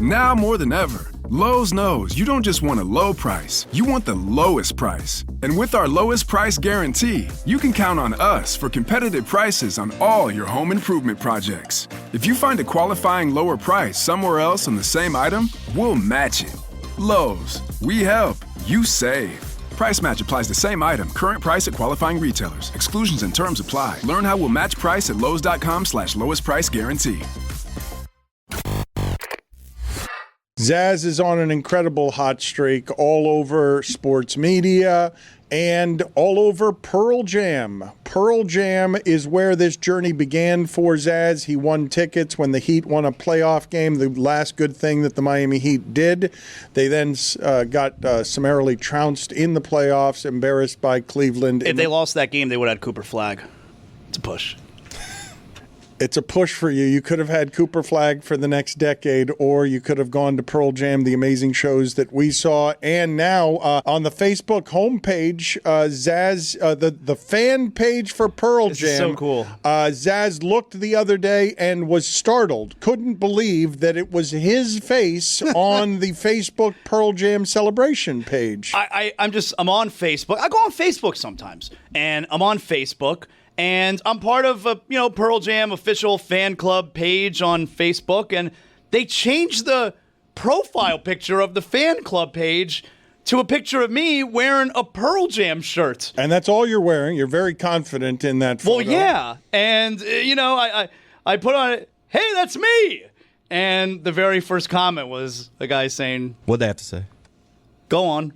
Now more than ever, Lowe's knows you don't just want a low price, you want the lowest price. And with our lowest price guarantee, you can count on us for competitive prices on all your home improvement projects. If you find a qualifying lower price somewhere else on the same item, we'll match it. Lowe's, we help, you save. Price match applies to same item. Current price at qualifying retailers. Exclusions and terms apply. Learn how we'll match price at lowes.com/lowest price guarantee. Zaz is on an incredible hot streak all over sports media and all over Pearl Jam. Pearl Jam is where this journey began for Zaz. He won tickets when the Heat won a playoff game, the last good thing that the Miami Heat did. They then got summarily trounced in the playoffs, embarrassed by Cleveland. If they lost that game, they would have had Cooper Flag. It's a push. It's a push for you. You could have had Cooper Flag for the next decade, or you could have gone to Pearl Jam, the amazing shows that we saw. And now on the Facebook homepage, Zaz, the fan page for Pearl Jam. Is so cool. Zaz looked the other day and was startled. Couldn't believe that it was his face on the Facebook Pearl Jam celebration page. I'm on Facebook. I go on Facebook sometimes, and I'm on Facebook. And I'm part of a, Pearl Jam official fan club page on Facebook, and they changed the profile picture of the fan club page to a picture of me wearing a Pearl Jam shirt. And that's all you're wearing. You're very confident in that photo. Well, yeah. And, I put on it, hey, that's me. And the very first comment was the guy saying, what'd they have to say? Go on.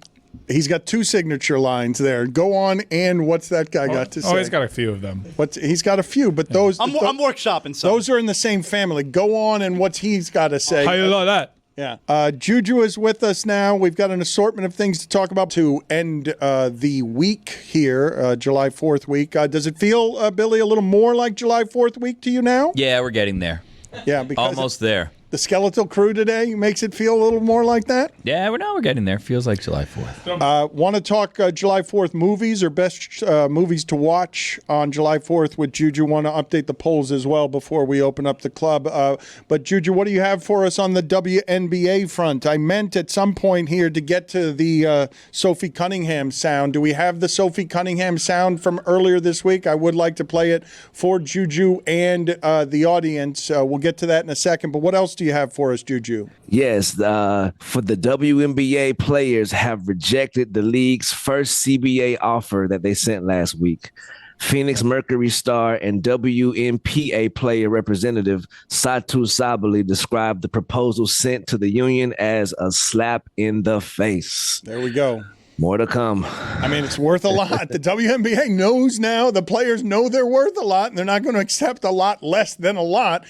He's got two signature lines there. Go on, and what's that guy got to say? Oh, he's got a few of them. He's got a few, but those... I'm workshopping some. Those are in the same family. Go on, and what's he's got to say? How you like that? Yeah. JuJu is with us now. We've got an assortment of things to talk about to end the week here, July 4th week. Does it feel, Billy, a little more like July 4th week to you now? Yeah, we're getting there. Yeah, because almost there. The skeletal crew today makes it feel a little more like that? Yeah, we're getting there. Feels like July 4th. Want to talk July 4th movies or best movies to watch on July 4th with JuJu? Want to update the polls as well before we open up the club. But JuJu, what do you have for us on the WNBA front? I meant at some point here to get to the Sophie Cunningham sound. Do we have the Sophie Cunningham sound from earlier this week? I would like to play it for JuJu and the audience. We'll get to that in a second. But what else do you have for us, JuJu? Yes, for the WNBA players have rejected the league's first CBA offer that they sent last week. Phoenix Mercury star and WNBA player representative Satu Sabali described the proposal sent to the union as a slap in the face. There we go. More to come. I mean, it's worth a lot. The WNBA knows now. The players know they're worth a lot, and they're not going to accept a lot less than a lot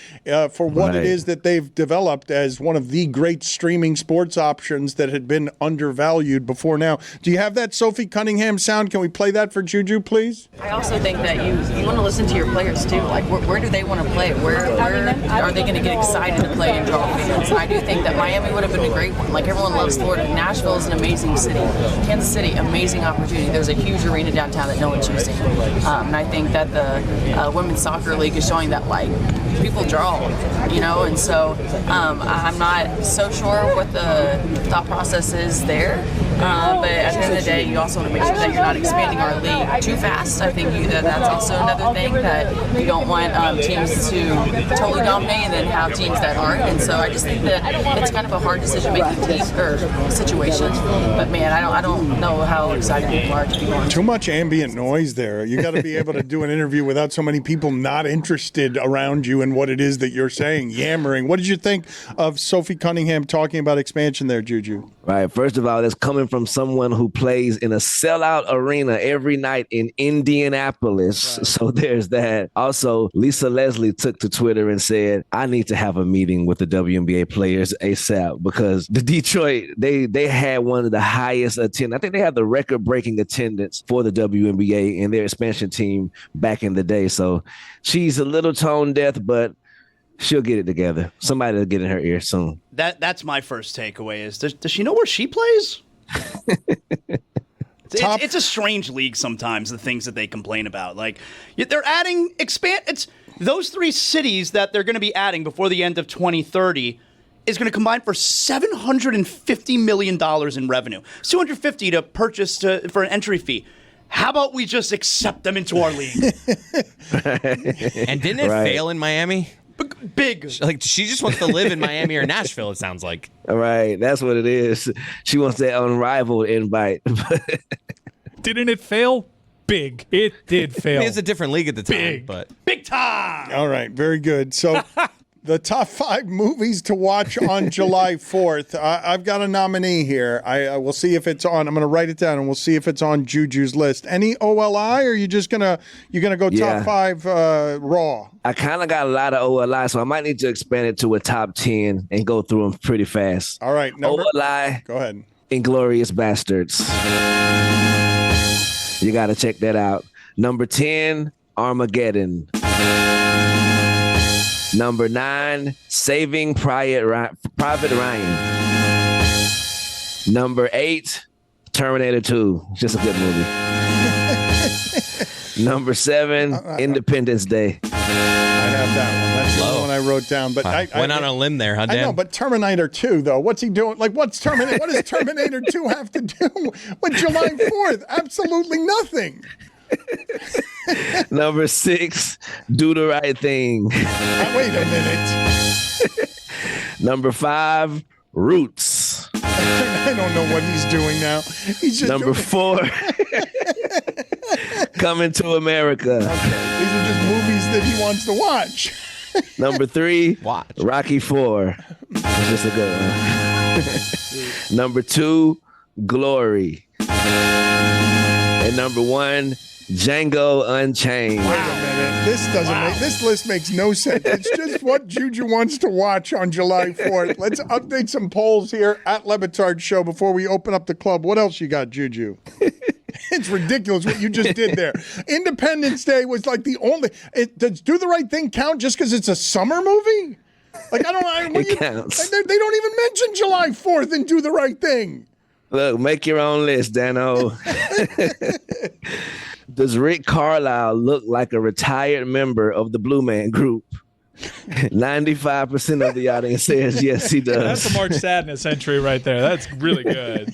for what it is that they've developed as one of the great streaming sports options that had been undervalued before now. Do you have that Sophie Cunningham sound? Can we play that for JuJu, please? I also think that you want to listen to your players, too. Like, where do they want to play? Where are they going to get excited to play and draw fans? And I do think that Miami would have been a great one. Like, everyone loves Florida. Nashville is an amazing city. Kansas City, amazing opportunity. There's a huge arena downtown that no one's using. And I think that the Women's Soccer League is showing that, like, people draw, and so I'm not so sure what the thought process is there. But at the end of the day, you also want to make sure that you're not expanding our league too fast. I think that's also another thing, that you don't want teams to totally dominate and then have teams that aren't. And so I just think that it's kind of a hard decision-making situation. But man, I don't know how excited people are to be going. Too much ambient noise there. You got to be able to do an interview without so many people not interested around you and what it is that you're saying, yammering. What did you think of Sophie Cunningham talking about expansion there, JuJu? Right. First of all, that's coming from someone who plays in a sellout arena every night in Indianapolis. Right. So there's that. Also, Lisa Leslie took to Twitter and said, I need to have a meeting with the WNBA players ASAP, because the Detroit, they had one of the highest attendance. I think they had the record-breaking attendance for the WNBA in their expansion team back in the day. So she's a little tone deaf, but she'll get it together. Somebody will get in her ear soon. That's my first takeaway is, does she know where she plays? It's a strange league sometimes, the things that they complain about. Like, they're adding it's those three cities that they're going to be adding before the end of 2030. is going to combine for $750 million in revenue. $250 to purchase for an entry fee. How about we just accept them into our league? And didn't it fail in Miami? Big. Like, she just wants to live in Miami or Nashville, it sounds like. All right, that's what it is. She wants that unrivaled invite. Didn't it fail? Big. It did fail. I mean, it's a different league at the time, but Big time. All right, very good. So the top 5 movies to watch on July 4th. I've got a nominee here. I will see if it's on. I'm going to write it down, and we'll see if it's on JuJu's list. Any OLI, or are you just gonna go top 5 raw? I kind of got a lot of OLI, so I might need to expand it to a top 10 and go through them pretty fast. All right, OLI. Go ahead. Inglourious Bastards. You got to check that out. Number 10, Armageddon. Number 9, Saving Private Ryan. Number 8, Terminator 2. Just a good movie. Number 7, Independence Day. I have that one. That's the one I wrote down. But I went on a limb there, huh, Dan? I know, but Terminator 2, though, what's he doing? Like, what does Terminator 2 have to do with July 4th? Absolutely nothing. Number 6, Do the Right Thing. Wait a minute. Number 5, Roots. I don't know what he's doing now. He's just Number 4, Coming to America. Okay. These are just movies that he wants to watch. Number 3, Watch. Rocky 4. It's just a good one. Number 2, Glory. And number 1, Django Unchained. Wait a minute. This list makes no sense. It's just what JuJu wants to watch on July 4th. Let's update some polls here at Le Batard Show before we open up the club. What else you got, JuJu? It's ridiculous what you just did there. Independence Day was like the only. Does Do the Right Thing count just because it's a summer movie? Like, I don't know. It counts. They don't even mention July 4th and Do the Right Thing. Look, make your own list, Dano. Does Rick Carlisle look like a retired member of the Blue Man Group? 95% of the audience says yes, he does. That's a March Sadness entry right there. That's really good.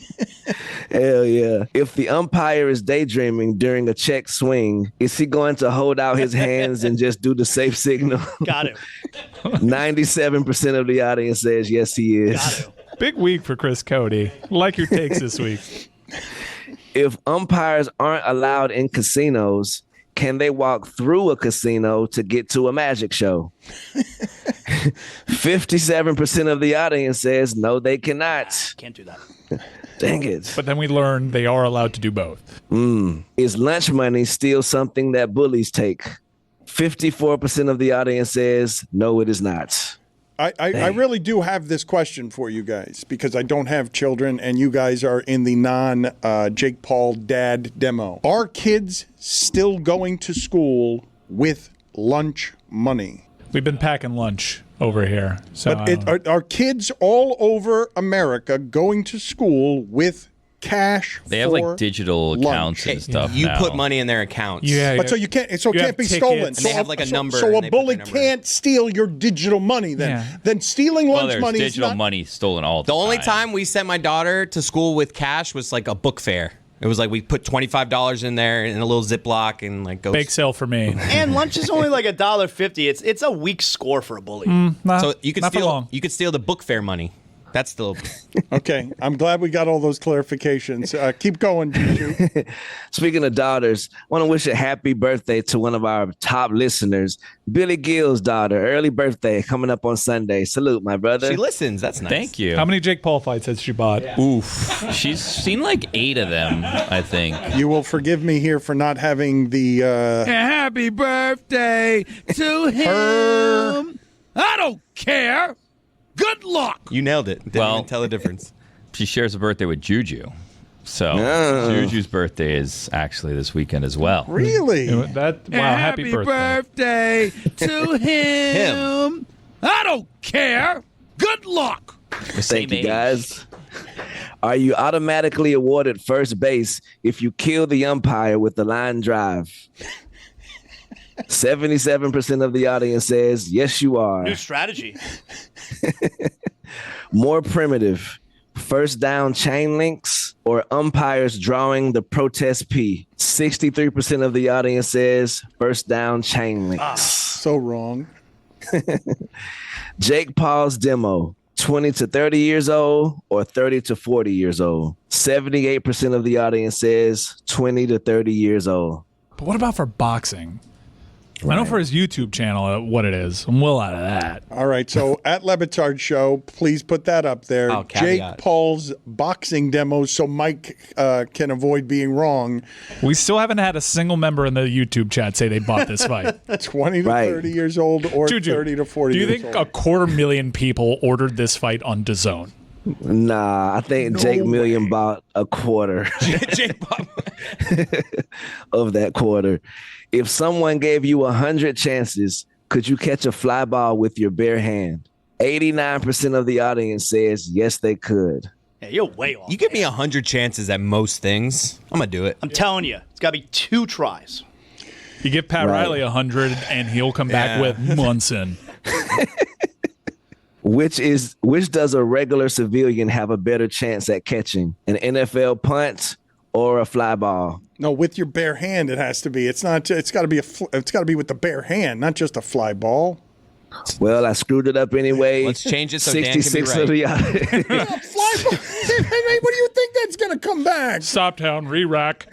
Hell yeah. If the umpire is daydreaming during a check swing, is he going to hold out his hands and just do the safe signal? Got it. 97% of the audience says yes, he is. Got it. Big week for Chris Cody. Like your takes this week. If umpires aren't allowed in casinos, can they walk through a casino to get to a magic show? 57% of the audience says no, they cannot. Can't do that. Dang it. But then we learned they are allowed to do both. Is lunch money still something that bullies take? 54% of the audience says no, it is not. I really do have this question for you guys because I don't have children and you guys are in the non-Jake Paul dad demo. Are kids still going to school with lunch money? We've been packing lunch over here. So But are kids all over America going to school with cash? They have like digital accounts and stuff. You now. Put money in their account. yeah, But so you can't. So it You can't have be tickets. stolen. And they have like a number, So and a they put bully their number in. can't steal your digital money. Then stealing Well, lunch there's money is digital not. money stolen all the The time. only time we sent my daughter to school with cash was like a book fair. It was like we put $25 in there in a little Ziploc and like go. bake sale for me. And lunch is only like $1.50. It's a weak score for a bully. So you could not for steal. long. You could steal the book fair money. That's the. Okay, I'm glad we got all those clarifications. Keep going, JuJu. Speaking of daughters, I want to wish a happy birthday to one of our top listeners, Billy Gill's daughter. Early birthday coming up on Sunday. Salute, my brother. She listens. That's nice. Thank you. How many Jake Paul fights has she bought? Oof. She's seen like 8 of them, I think. You will forgive me here for not having the. Happy birthday to him. I don't care. Good luck. You nailed it. Didn't even tell the difference. She shares a birthday with JuJu. So Oh. JuJu's birthday is actually this weekend as well. Really? Wow, happy birthday. to him. I don't care. Good luck. Thank you, guys. Are you automatically awarded first base if you kill the umpire with the line drive? 77% of the audience says yes, you are. New strategy. More primitive, first down chain links or umpires drawing the protest P? 63% of the audience says first down chain links. So wrong. Jake Paul's demo, 20 to 30 years old or 30 to 40 years old? 78% of the audience says 20 to 30 years old. But what about for boxing? I know for his YouTube channel what it is. I'm well out of that. All right, so at Batard Show, please put that up there. Oh, Jake caveat. Paul's boxing demos, so Mike can avoid being wrong. We still haven't had a single member in the YouTube chat say they bought this fight. 20 to Right. 30 years old or Juju, 30 to 40 do you years think old. 250,000 people ordered this fight on DAZN? Nah, I think No Jake Million way. bought a quarter Jake Paul. of that quarter. If someone gave you 100 chances, could you catch a fly ball with your bare hand? 89% of the audience says yes, they could. Yeah, you're way off. You give me 100 chances at most things, I'm going to do it. I'm telling you, it's got to be 2 tries. You give Pat Right. Riley 100 and he'll come back Yeah. with Munson. Which does a regular civilian have a better chance at catching? An NFL punt or a fly ball? No, with your bare hand, it has to be. It's not. It's got to be it's got to be with the bare hand, not just a fly ball. Well, I screwed it up anyway. Let's change it so Dan can be 66 right. of the audience. Fly ball. Hey, what do you think that's going to come back? Stop town, re-rack.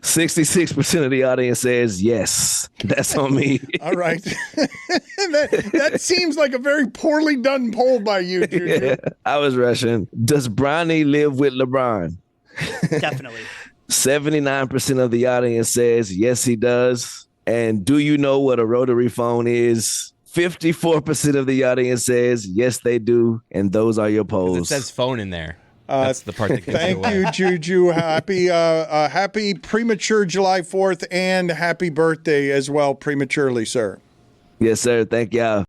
66% of the audience says yes. That's on me. All right. that seems like a very poorly done poll by you, Juju. Yeah, I was rushing. Does Bronny live with LeBron? Definitely. 79% of the audience says yes, he does. And do you know what a rotary phone is? 54% of the audience says yes, they do. And those are your It polls. says phone in there. That's the part that gives Thank it away. you, Juju. Happy premature July 4th and happy birthday as well, prematurely, sir. Yes, sir. Thank y'all.